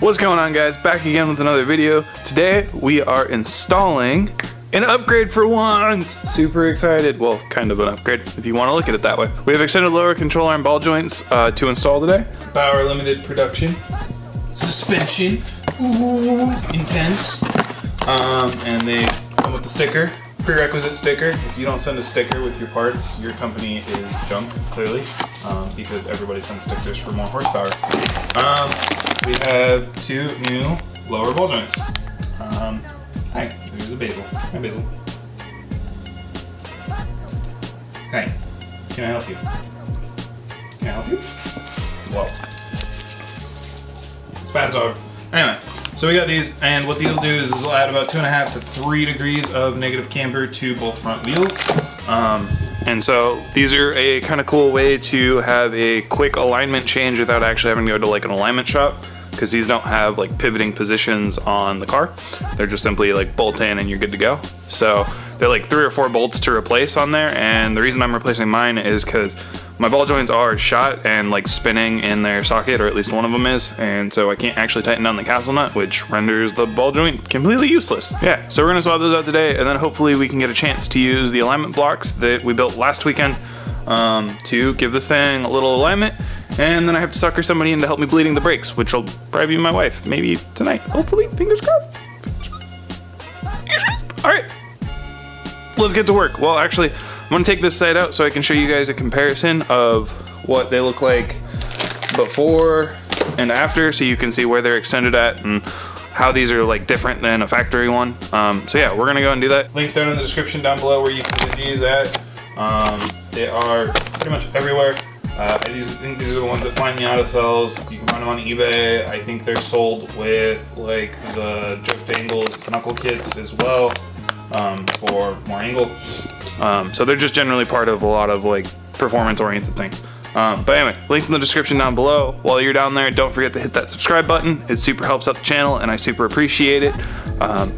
What's going on, guys? Back again with another video. Today we are installing an upgrade for once. Super excited. Well, kind of an upgrade if you want to look at it that way. We have extended lower control arm ball joints to install today. Power limited production. Suspension. Ooh, intense. And they come with the sticker. Prerequisite sticker. If you don't send a sticker with your parts, your company is junk, clearly, because everybody sends stickers for more horsepower. We have two new lower ball joints. Hi, there's a Basil. Hi, Basil. Hi, can I help you? Can I help you? Whoa. Spaz dog. Anyway. So we got these, and what these will do is will add about 2.5 to 3 degrees of negative camber to both front wheels. And so these are a kind of cool way to have a quick alignment change without actually having to go to like an alignment shop, because these don't have like pivoting positions on the car. They're just simply like bolt in and you're good to go. So they're like 3 or 4 bolts to replace on there, and the reason I'm replacing mine is because my ball joints are shot and like spinning in their socket, or at least one of them is, and so I can't actually tighten down the castle nut, which renders the ball joint completely useless. Yeah, so we're gonna swap those out today, and then hopefully we can get a chance to use the alignment blocks that we built last weekend to give this thing a little alignment, and then I have to sucker somebody in to help me bleeding the brakes, which will probably be my wife, maybe tonight, hopefully, fingers crossed. Fingers crossed. All right, let's get to work. Well, actually, I'm gonna take this side out so I can show you guys a comparison of what they look like before and after, so you can see where they're extended at and how these are like different than a factory one. So yeah, we're gonna go and do that. Links down in the description down below where you can get these at. They are pretty much everywhere. I think these are the ones that Flying Miata sells. You can find them on eBay. I think they're sold with like the Drift Angles knuckle kits as well, for more angle. So they're just generally part of a lot of like performance-oriented things. But anyway, links in the description down below. While you're down there, don't forget to hit that subscribe button. It super helps out the channel, and I super appreciate it.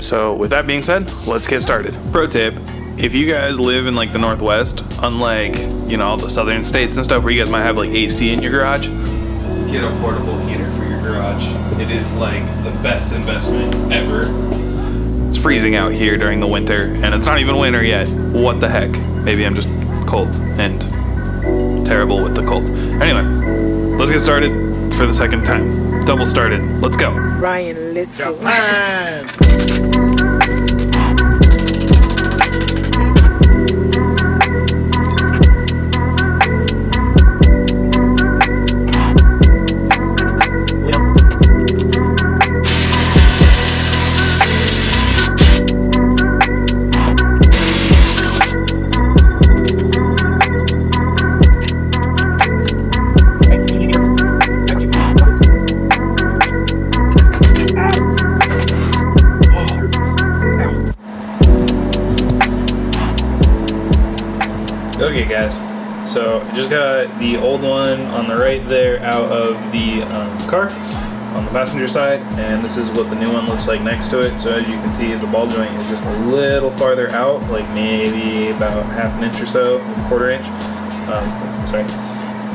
So with that being said, let's get started. Pro tip: if you guys live in like the Northwest, unlike, you know, all the southern states and stuff where you guys might have like AC in your garage, get a portable heater for your garage. It is like the best investment ever. It's freezing out here during the winter, and it's not even winter yet. What the heck? Maybe I'm just cold and terrible with the cold. Anyway, let's get started for the second time. Double started. Let's go. Ryan Little. Okay guys, so I just got the old one on the right there out of the car on the passenger side, and this is what the new one looks like next to it. So as you can see, the ball joint is just a little farther out, like maybe about 1/2 inch or so, 1/4 inch. Sorry.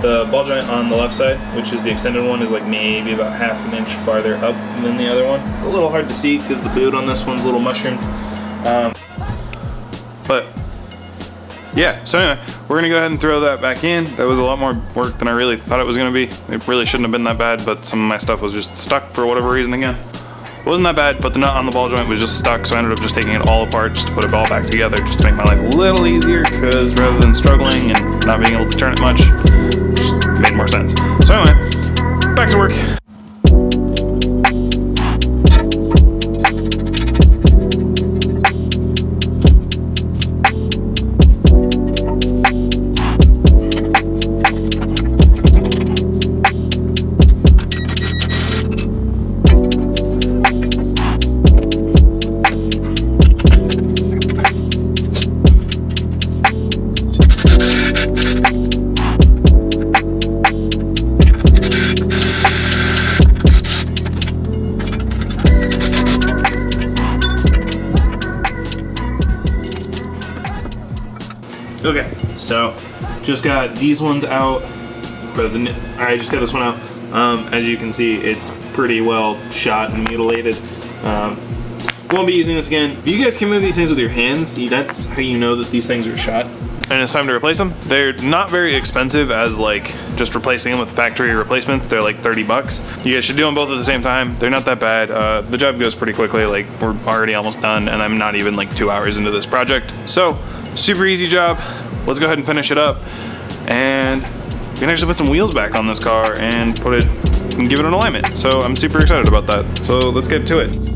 The ball joint on the left side, which is the extended one, is like maybe about 1/2 inch farther up than the other one. It's a little hard to see because the boot on this one's a little mushroomed. But yeah, so anyway, we're gonna go ahead and throw that back in. That was a lot more work than I really thought it was gonna be. It really shouldn't have been that bad, but some of my stuff was just stuck for whatever reason again. It wasn't that bad, but the nut on the ball joint was just stuck, so I ended up just taking it all apart just to put it all back together, just to make my life a little easier, because rather than struggling and not being able to turn it much, it just made more sense. So anyway, back to work. Okay, so just got these ones out. I just got this one out. As you can see, it's pretty well shot and mutilated. Won't be using this again. If you guys can move these things with your hands, that's how you know that these things are shot. And it's time to replace them. They're not very expensive as like just replacing them with factory replacements. They're like 30 bucks. You guys should do them both at the same time. They're not that bad. The job goes pretty quickly. Like we're already almost done and I'm not even like 2 hours into this project. So super easy job. Let's go ahead and finish it up. And we can actually put some wheels back on this car and put it and give it an alignment. So I'm super excited about that. So let's get to it.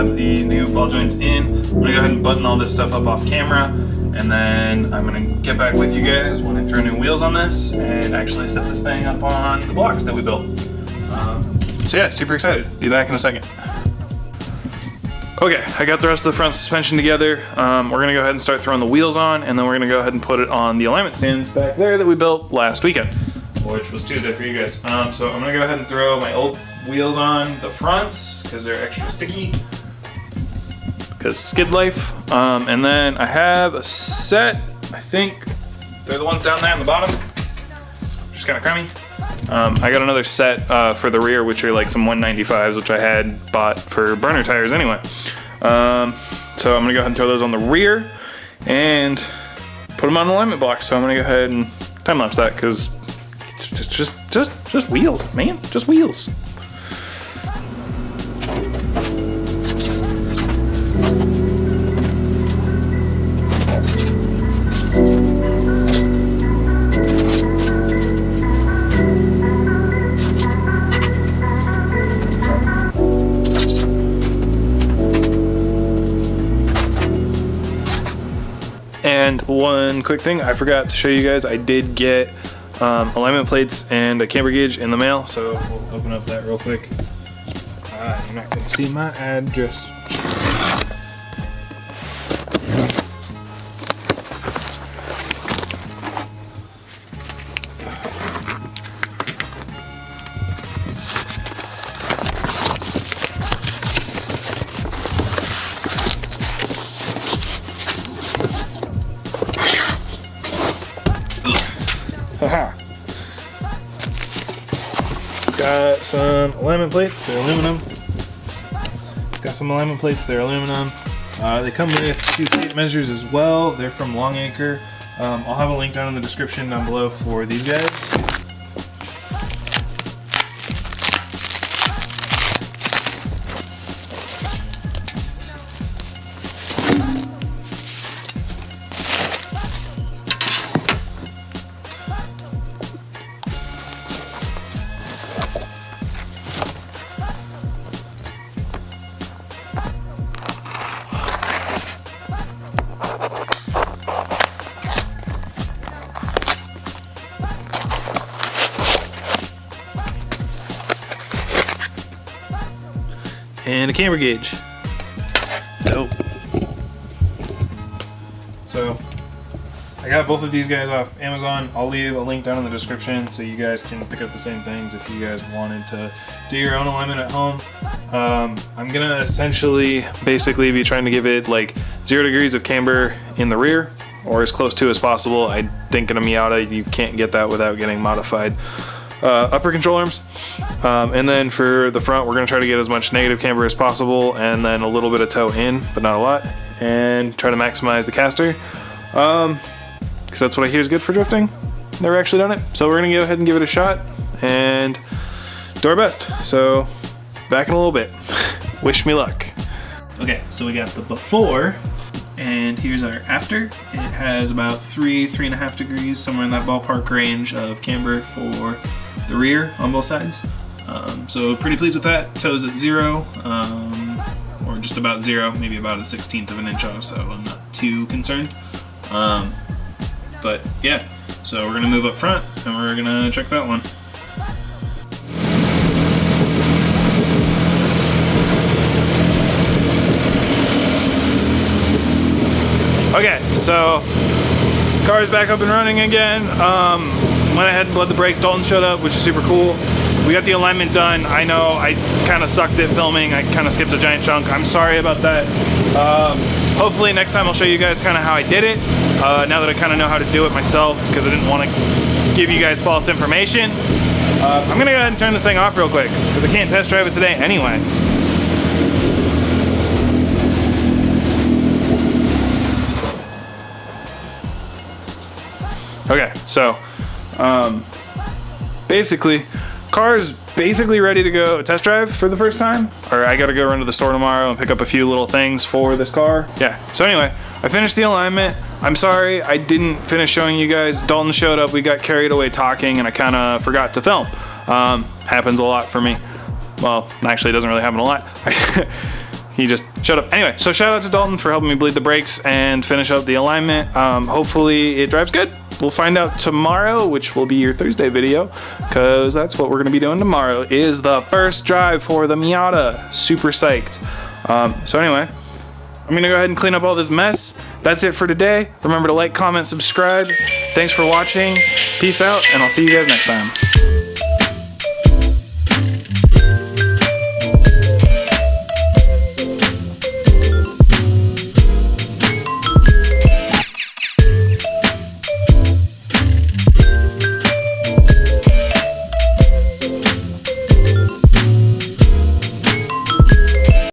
The new ball joints in. I'm gonna go ahead and button all this stuff up off camera, and then I'm gonna get back with you guys when I throw new wheels on this and actually set this thing up on the blocks that we built. So yeah, super excited. Be back in a second. Okay, I got the rest of the front suspension together. We're gonna go ahead and start throwing the wheels on, and then we're gonna go ahead and put it on the alignment stands back there that we built last weekend, which was Tuesday for you guys. So I'm gonna go ahead and throw my old wheels on the fronts because they're extra sticky. Because skid life. And then I have a set, I think they're the ones down there on the bottom. Just kind of crummy. I got another set for the rear, which are like some 195s, which I had bought for burner tires anyway. So I'm gonna go ahead and throw those on the rear and put them on the alignment block. So I'm gonna go ahead and time lapse that because just wheels, man, just wheels. And one quick thing, I forgot to show you guys, I did get alignment plates and a camber gauge in the mail, so we'll open up that real quick. You're not gonna see my address. Haha. Got some alignment plates, they're aluminum. They come with 2 tape measures as well. They're from Longacre. I'll have a link down in the description down below for these guys. And a camber gauge. Dope. So I got both of these guys off Amazon. I'll leave a link down in the description so you guys can pick up the same things if you guys wanted to do your own alignment at home. I'm gonna essentially basically be trying to give it like 0 degrees of camber in the rear, or as close to as possible. I think in a Miata you can't get that without getting modified upper control arms. And then for the front, we're gonna try to get as much negative camber as possible and then a little bit of toe in, but not a lot, and try to maximize the caster. because that's what I hear is good for drifting. Never actually done it, so we're gonna go ahead and give it a shot and do our best. So back in a little bit. Wish me luck. Okay, so we got the before, and here's our after. It has about 3.5 degrees, somewhere in that ballpark range of camber for the rear on both sides. So pretty pleased with that. Toes at 0, or just about 0, maybe about a 1/16 of an inch off, so I'm not too concerned. But yeah, so we're gonna move up front and we're gonna check that one. Okay, so car's back up and running again. Went ahead and bled the brakes. Dalton showed up, which is super cool. We got the alignment done. I know I kind of sucked at filming. I kind of skipped a giant chunk. I'm sorry about that. Hopefully next time I'll show you guys kind of how I did it. Now that I kind of know how to do it myself, because I didn't want to give you guys false information. I'm gonna go ahead and turn this thing off real quick, because I can't test drive it today anyway. Okay, so basically, car's basically ready to go test drive for the first time. Or I gotta go run to the store tomorrow and pick up a few little things for this car. Yeah, so anyway, I finished the alignment. I'm sorry I didn't finish showing you guys. Dalton showed up, we got carried away talking, and I kind of forgot to film. Happens a lot for me. Well, actually it doesn't really happen a lot. He just showed up. Anyway, so shout out to Dalton for helping me bleed the brakes and finish up the alignment. Hopefully it drives good. We'll find out tomorrow, which will be your Thursday video, because that's what we're gonna be doing tomorrow, is the first drive for the Miata. Super psyched. So anyway, I'm gonna go ahead and clean up all this mess. That's it for today. Remember to like, comment, subscribe. Thanks for watching. Peace out, and I'll see you guys next time.